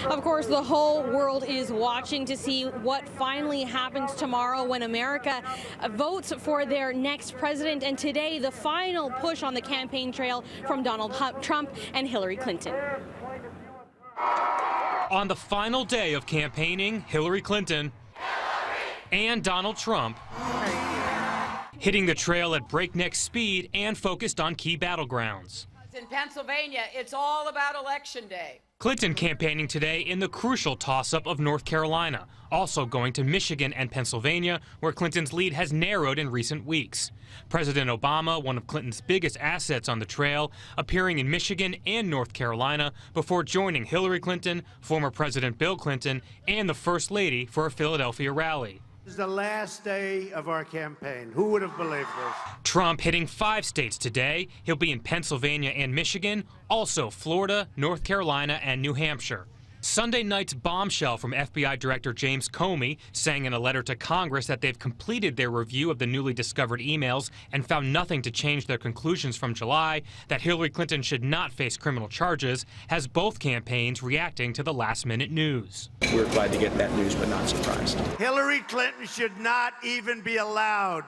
Of course, the whole world is watching to see what finally happens tomorrow when America votes for their next president. And today, the final push on the campaign trail from Donald Trump and Hillary Clinton. On the final day of campaigning, Hillary Clinton and Donald Trump hitting the trail at breakneck speed and focused on key battlegrounds. In Pennsylvania, it's all about Election Day. Clinton campaigning today in the crucial toss-up of North Carolina, also going to Michigan and Pennsylvania, where Clinton's lead has narrowed in recent weeks. President Obama, one of Clinton's biggest assets on the trail, appearing in Michigan and North Carolina before joining Hillary Clinton, former President Bill Clinton, and the First Lady for a Philadelphia rally. This is the last day of our campaign. Who would have believed this? Trump hitting 5 states today. He'll be in Pennsylvania and Michigan, also Florida, North Carolina, and New Hampshire. Sunday night's bombshell from FBI Director James Comey, saying in a letter to Congress that they've completed their review of the newly discovered emails and found nothing to change their conclusions from July, that Hillary Clinton should not face criminal charges, has both campaigns reacting to the last-minute news. We're glad to get that news, but not surprised. Hillary Clinton should not even be allowed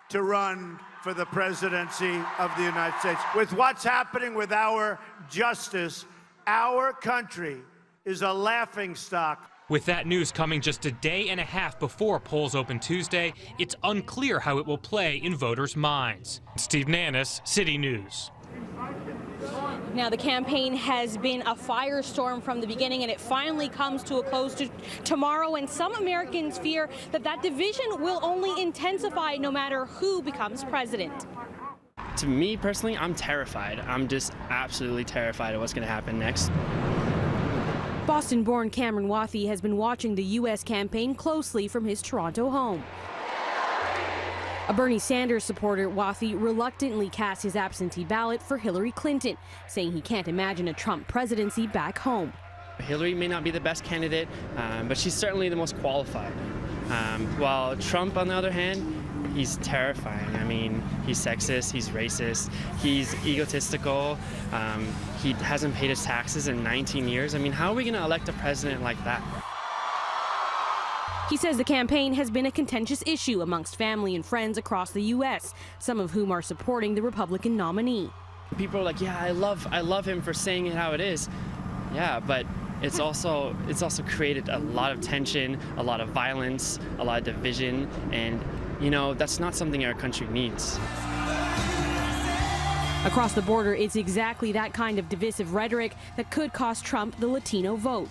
to run for the presidency of the United States. With what's happening with our justice, our country is a laughingstock. With that news coming just a day and a half before polls open Tuesday, it's unclear how it will play in voters' minds. Steve Nannis, City News. Now, the campaign has been a firestorm from the beginning, and it finally comes to a close tomorrow. And some Americans fear that that division will only intensify no matter who becomes president. To me personally, I'm terrified. I'm just absolutely terrified of what's going to happen next. Boston-born Cameron Wathy has been watching the U.S. campaign closely from his Toronto home. A Bernie Sanders supporter, Wathy reluctantly cast his absentee ballot for Hillary Clinton, saying he can't imagine a Trump presidency back home. Hillary may not be the best candidate, but she's certainly the most qualified. While Trump, on the other hand, he's terrifying. I mean, he's sexist, he's racist, he's egotistical, he hasn't paid his taxes in 19 years. I mean, how are we going to elect a president like that? He says the campaign has been a contentious issue amongst family and friends across the U.S., some of whom are supporting the Republican nominee. People are like, yeah, I love him for saying it how it is. Yeah, but it's also created a lot of tension, a lot of violence, a lot of division, and you know, that's not something our country needs. Across the border, it's exactly that kind of divisive rhetoric that could cost Trump the Latino vote.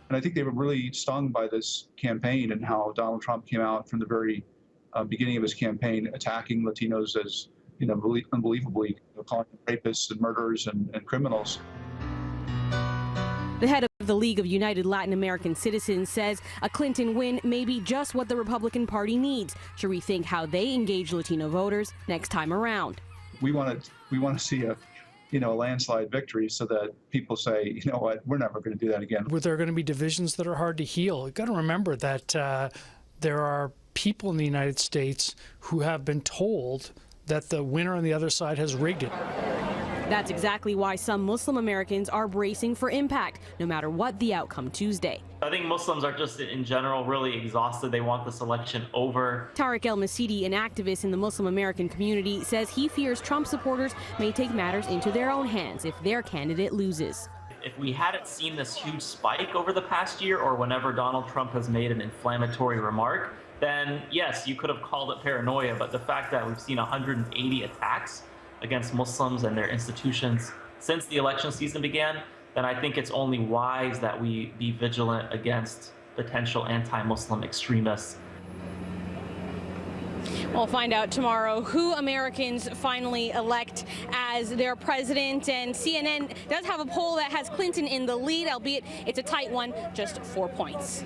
And I think they were really stung by this campaign and how Donald Trump came out from the very beginning of his campaign attacking Latinos as, you know, unbelievably, calling them rapists and murderers and criminals. The head of the League of United Latin American Citizens says a Clinton win may be just what the Republican Party needs to rethink how they engage Latino voters next time around. We want to see a landslide victory so that people say, you know what, we're never going to do that again. There are going to be divisions that are hard to heal. You've got to remember that there are people in the United States who have been told that the winner on the other side has rigged it. That's exactly why some Muslim Americans are bracing for impact, no matter what the outcome Tuesday. I think Muslims are just, in general, really exhausted. They want this election over. Tariq El-Masidi, an activist in the Muslim American community, says he fears Trump supporters may take matters into their own hands if their candidate loses. If we hadn't seen this huge spike over the past year, or whenever Donald Trump has made an inflammatory remark, then yes, you could have called it paranoia. But the fact that we've seen 180 attacks against Muslims and their institutions since the election season began, then I think it's only wise that we be vigilant against potential anti-Muslim extremists. We'll find out tomorrow who Americans finally elect as their president, and CNN does have a poll that has Clinton in the lead, albeit it's a tight one, just 4 points.